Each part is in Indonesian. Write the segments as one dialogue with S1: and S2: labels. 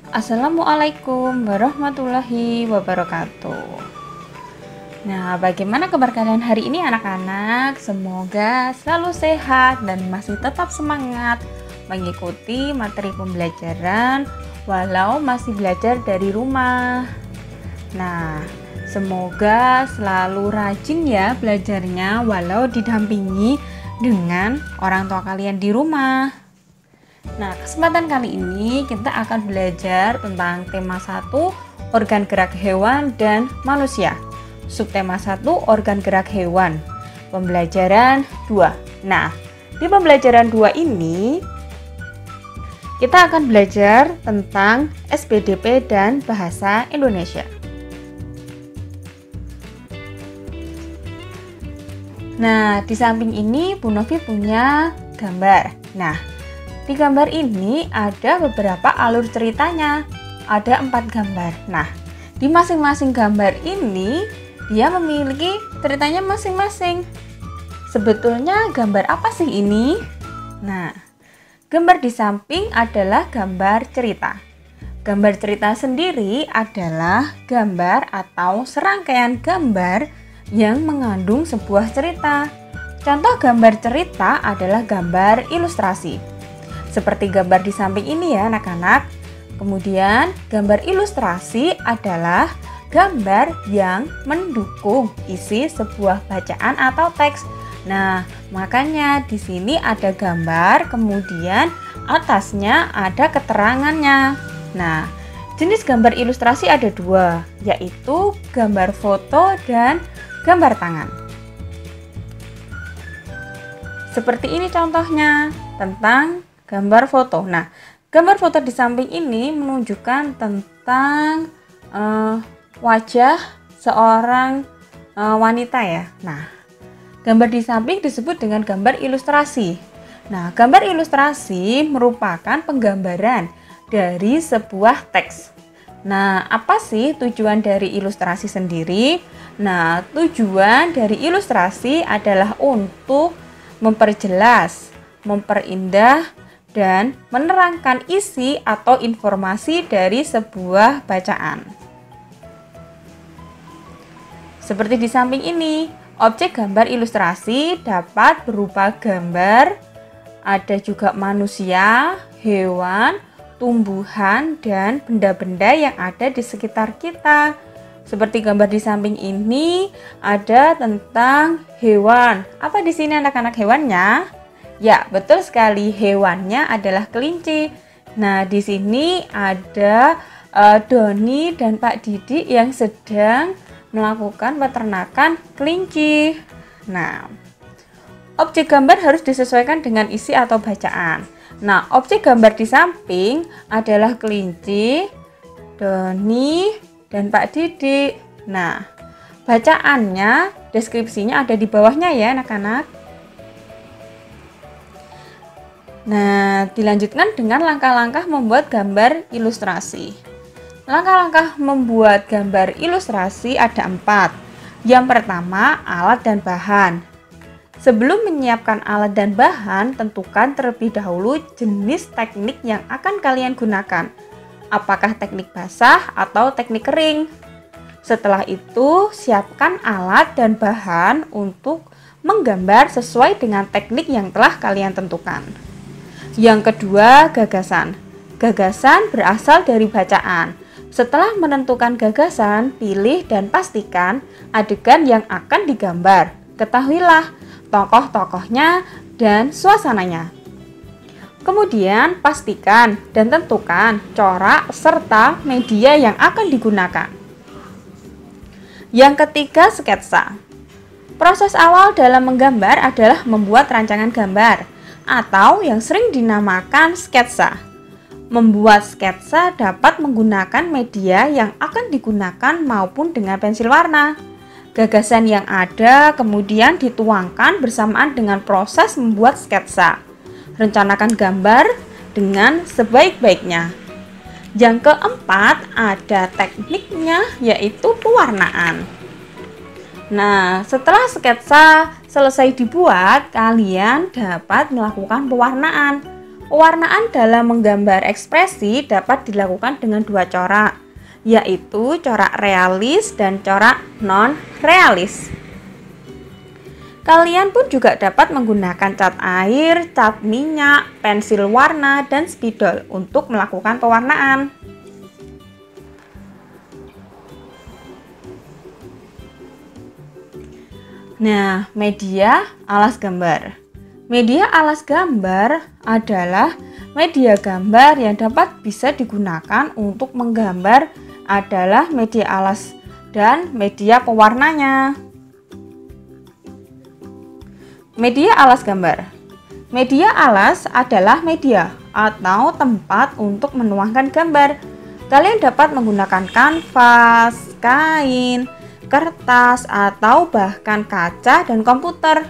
S1: Assalamualaikum warahmatullahi wabarakatuh. Nah, bagaimana kabar kalian hari ini anak-anak? Semoga selalu sehat dan masih tetap semangat mengikuti materi pembelajaran walau masih belajar dari rumah. Nah, semoga selalu rajin ya belajarnya walau didampingi dengan orang tua kalian di rumah. Nah, kesempatan kali ini kita akan belajar tentang tema 1, organ gerak hewan dan manusia. Subtema 1, organ gerak hewan. Pembelajaran 2. Nah, di pembelajaran 2 ini kita akan belajar tentang SPDP dan bahasa Indonesia. Nah, di samping ini Bu Novi punya gambar. Nah, di gambar ini ada beberapa alur ceritanya, ada 4 gambar. Nah, di masing-masing gambar ini dia memiliki ceritanya masing-masing. Sebetulnya gambar apa sih ini? Nah, gambar di samping adalah gambar cerita. Gambar cerita sendiri adalah gambar atau serangkaian gambar yang mengandung sebuah cerita. Contoh gambar cerita adalah gambar ilustrasi. Seperti gambar di samping ini ya anak-anak. Kemudian gambar ilustrasi adalah gambar yang mendukung isi sebuah bacaan atau teks. Nah, makanya di sini ada gambar, kemudian atasnya ada keterangannya. Nah, jenis gambar ilustrasi ada 2, yaitu gambar foto dan gambar tangan. Seperti ini contohnya tentang gambar foto. Nah, gambar foto di samping ini menunjukkan tentang wajah seorang wanita ya. Nah, gambar di samping disebut dengan gambar ilustrasi. Nah, gambar ilustrasi merupakan penggambaran dari sebuah teks. Nah, apa sih tujuan dari ilustrasi sendiri? Nah, tujuan dari ilustrasi adalah untuk memperjelas, memperindah, dan menerangkan isi atau informasi dari sebuah bacaan. Seperti di samping ini, objek gambar ilustrasi dapat berupa gambar, ada juga manusia, hewan, tumbuhan, dan benda-benda yang ada di sekitar kita. Seperti gambar di samping ini ada tentang hewan. Apa di sini anak-anak hewannya? Ya, betul sekali, hewannya adalah kelinci. Nah, di sini ada Doni dan Pak Didi yang sedang melakukan peternakan kelinci. Nah, objek gambar harus disesuaikan dengan isi atau bacaan. Nah, objek gambar di samping adalah kelinci, Doni, dan Pak Didi. Nah, bacaannya, deskripsinya ada di bawahnya ya anak-anak. Nah, dilanjutkan dengan langkah-langkah membuat gambar ilustrasi. Langkah-langkah membuat gambar ilustrasi ada 4. Yang pertama, alat dan bahan. Sebelum menyiapkan alat dan bahan, tentukan terlebih dahulu jenis teknik yang akan kalian gunakan. Apakah teknik basah atau teknik kering? Setelah itu, siapkan alat dan bahan untuk menggambar sesuai dengan teknik yang telah kalian tentukan. Yang kedua, gagasan. Gagasan berasal dari bacaan. Setelah menentukan gagasan, pilih dan pastikan adegan yang akan digambar. Ketahuilah tokoh-tokohnya dan suasananya. Kemudian, pastikan dan tentukan corak serta media yang akan digunakan. Yang ketiga, sketsa. Proses awal dalam menggambar adalah membuat rancangan gambar, atau yang sering dinamakan sketsa. Membuat sketsa dapat menggunakan media yang akan digunakan maupun dengan pensil warna. Gagasan yang ada kemudian dituangkan bersamaan dengan proses membuat sketsa. Rencanakan gambar dengan sebaik-baiknya. Yang keempat, ada tekniknya, yaitu pewarnaan. Nah, setelah sketsa selesai dibuat, kalian dapat melakukan pewarnaan. Pewarnaan dalam menggambar ekspresi dapat dilakukan dengan dua corak, yaitu corak realis dan corak non-realis. Kalian pun juga dapat menggunakan cat air, cat minyak, pensil warna, dan spidol untuk melakukan pewarnaan. Nah, media alas gambar. Media alas gambar adalah media gambar yang bisa digunakan untuk menggambar adalah media alas dan media pewarnanya. Media alas gambar. Media alas adalah media atau tempat untuk menuangkan gambar. Kalian dapat menggunakan kanvas, kain, kertas, atau bahkan kaca dan komputer.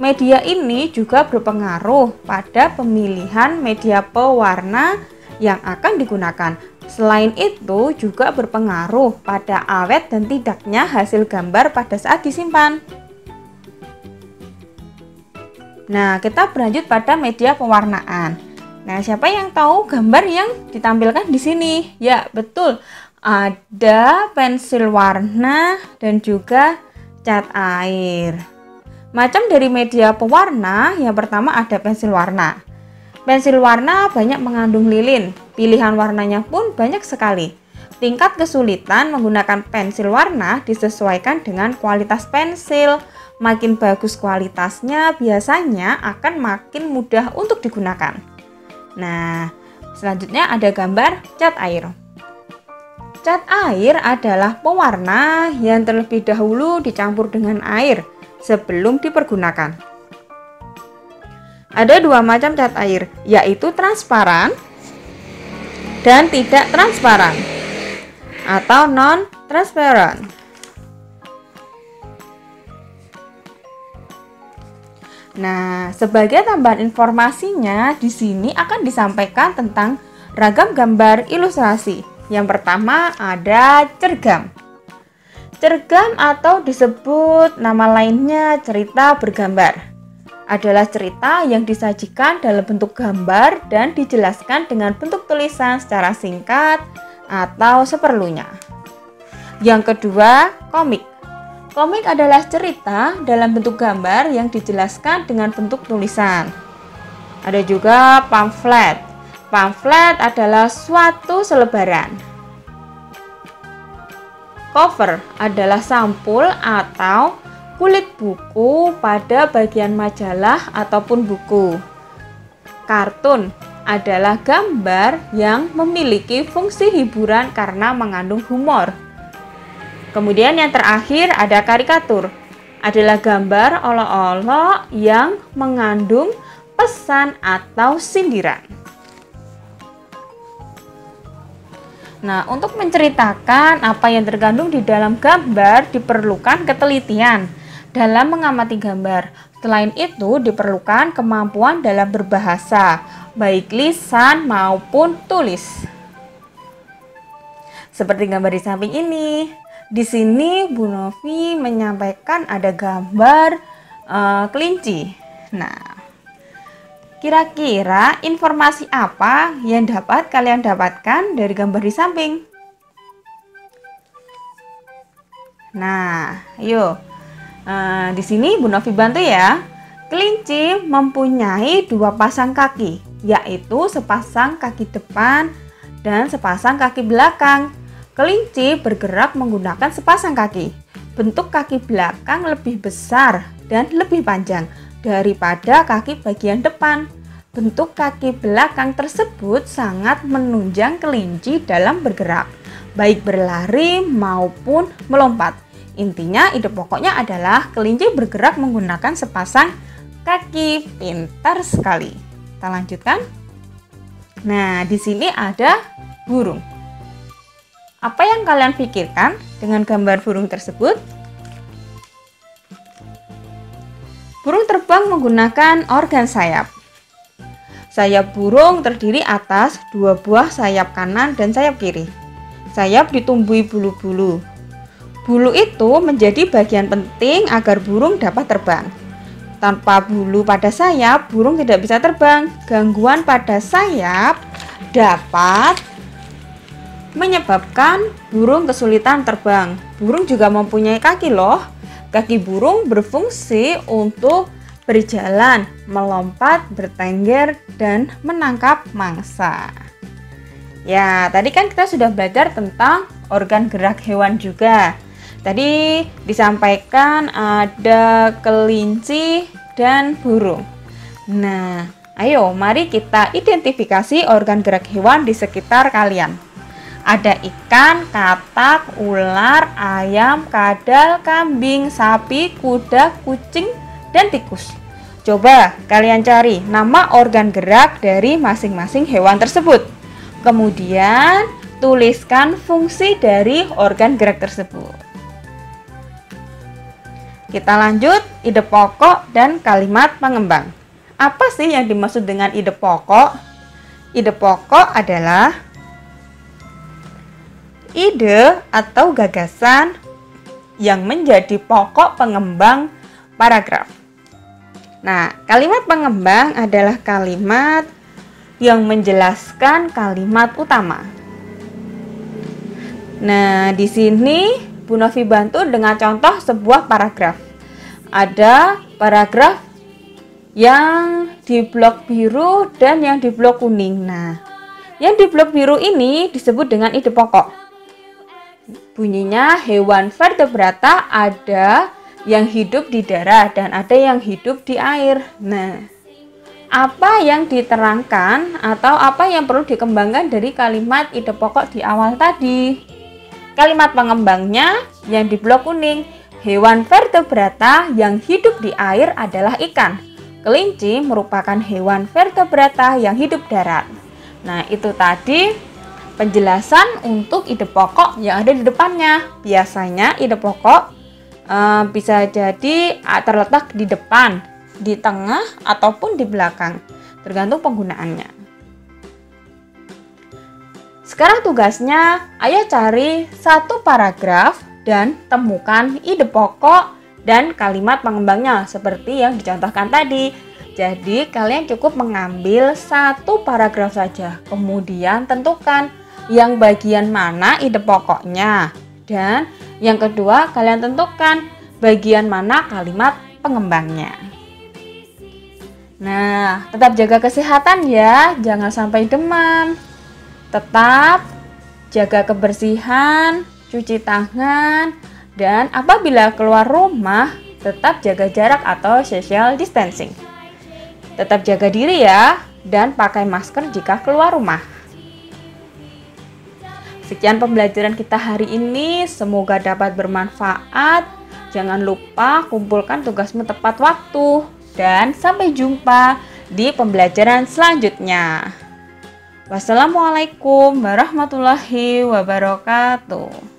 S1: Media ini juga berpengaruh pada pemilihan media pewarna yang akan digunakan. Selain itu juga berpengaruh pada awet dan tidaknya hasil gambar pada saat disimpan. Nah, kita berlanjut pada media pewarnaan. Nah, siapa yang tahu gambar yang ditampilkan di sini? Ya, betul. Ada pensil warna dan juga cat air. Macam dari media pewarna, yang pertama ada pensil warna. Pensil warna banyak mengandung lilin, pilihan warnanya pun banyak sekali. Tingkat kesulitan menggunakan pensil warna disesuaikan dengan kualitas pensil. Makin bagus kualitasnya, biasanya akan makin mudah untuk digunakan. Nah, selanjutnya ada gambar cat air. Cat air adalah pewarna yang terlebih dahulu dicampur dengan air sebelum dipergunakan. Ada dua macam cat air, yaitu transparan dan tidak transparan atau non-transparent. Nah, sebagai tambahan informasinya, di sini akan disampaikan tentang ragam gambar ilustrasi. Yang pertama ada cergam. Cergam atau disebut nama lainnya cerita bergambar adalah cerita yang disajikan dalam bentuk gambar dan dijelaskan dengan bentuk tulisan secara singkat atau seperlunya. Yang kedua, komik. Komik adalah cerita dalam bentuk gambar yang dijelaskan dengan bentuk tulisan. Ada juga pamflet. Pamflet adalah suatu selebaran. Cover adalah sampul atau kulit buku pada bagian majalah ataupun buku. Kartun adalah gambar yang memiliki fungsi hiburan karena mengandung humor. Kemudian yang terakhir ada karikatur. Adalah gambar olok-olok yang mengandung pesan atau sindiran. Nah, untuk menceritakan apa yang terkandung di dalam gambar diperlukan ketelitian dalam mengamati gambar. Selain itu diperlukan kemampuan dalam berbahasa, baik lisan maupun tulis. Seperti gambar di samping ini. Di sini Bu Novi menyampaikan ada gambar kelinci. Nah, kira-kira informasi apa yang dapat kalian dapatkan dari gambar di samping? Nah, ayo. Di sini Bu Novi bantu ya. Kelinci mempunyai dua pasang kaki, yaitu sepasang kaki depan dan sepasang kaki belakang. Kelinci bergerak menggunakan sepasang kaki. Bentuk kaki belakang lebih besar dan lebih panjang daripada kaki bagian depan. Bentuk kaki belakang tersebut sangat menunjang kelinci dalam bergerak, baik berlari maupun melompat. Intinya, ide pokoknya adalah kelinci bergerak menggunakan sepasang kaki. Pintar sekali. Kita lanjutkan. Nah, di sini ada burung. Apa yang kalian pikirkan dengan gambar burung tersebut? Burung terbang menggunakan organ sayap. Sayap burung terdiri atas dua buah sayap kanan dan sayap kiri. Sayap ditumbuhi bulu-bulu. Bulu itu menjadi bagian penting agar burung dapat terbang. Tanpa bulu pada sayap, burung tidak bisa terbang. Gangguan pada sayap dapat menyebabkan burung kesulitan terbang. Burung juga mempunyai kaki loh. Kaki burung berfungsi untuk berjalan, melompat, bertengger, dan menangkap mangsa. Ya, tadi kan kita sudah belajar tentang organ gerak hewan juga. Tadi disampaikan ada kelinci dan burung. Nah, ayo mari kita identifikasi organ gerak hewan di sekitar kalian. Ada ikan, katak, ular, ayam, kadal, kambing, sapi, kuda, kucing, dan tikus. Coba kalian cari nama organ gerak dari masing-masing hewan tersebut. Kemudian tuliskan fungsi dari organ gerak tersebut. Kita lanjut, ide pokok dan kalimat pengembang. Apa sih yang dimaksud dengan ide pokok? Ide pokok adalah ide atau gagasan yang menjadi pokok pengembang paragraf. Nah, kalimat pengembang adalah kalimat yang menjelaskan kalimat utama. Nah, di sini Bu Novi bantu dengan contoh sebuah paragraf. Ada paragraf yang di blok biru dan yang di blok kuning. Nah, yang di blok biru ini disebut dengan ide pokok. Bunyinya hewan vertebrata ada yang hidup di darat dan ada yang hidup di air. Nah, apa yang diterangkan atau apa yang perlu dikembangkan dari kalimat ide pokok di awal tadi? Kalimat pengembangnya yang di blok kuning, hewan vertebrata yang hidup di air adalah ikan. Kelinci merupakan hewan vertebrata yang hidup darat. Nah, itu tadi penjelasan untuk ide pokok yang ada di depannya. Biasanya ide pokok bisa jadi terletak di depan, di tengah, ataupun di belakang, tergantung penggunaannya. Sekarang tugasnya, ayo cari satu paragraf dan temukan ide pokok dan kalimat pengembangnya seperti yang dicontohkan tadi. Jadi kalian cukup mengambil satu paragraf saja, kemudian tentukan yang bagian mana ide pokoknya. Dan yang kedua, kalian tentukan bagian mana kalimat pengembangnya. Nah, tetap jaga kesehatan ya, jangan sampai demam. Tetap jaga kebersihan, cuci tangan, dan apabila keluar rumah, tetap jaga jarak atau social distancing. Tetap jaga diri ya, dan pakai masker jika keluar rumah. Sekian pembelajaran kita hari ini, semoga dapat bermanfaat. Jangan lupa kumpulkan tugasmu tepat waktu, dan sampai jumpa di pembelajaran selanjutnya. Wassalamualaikum warahmatullahi wabarakatuh.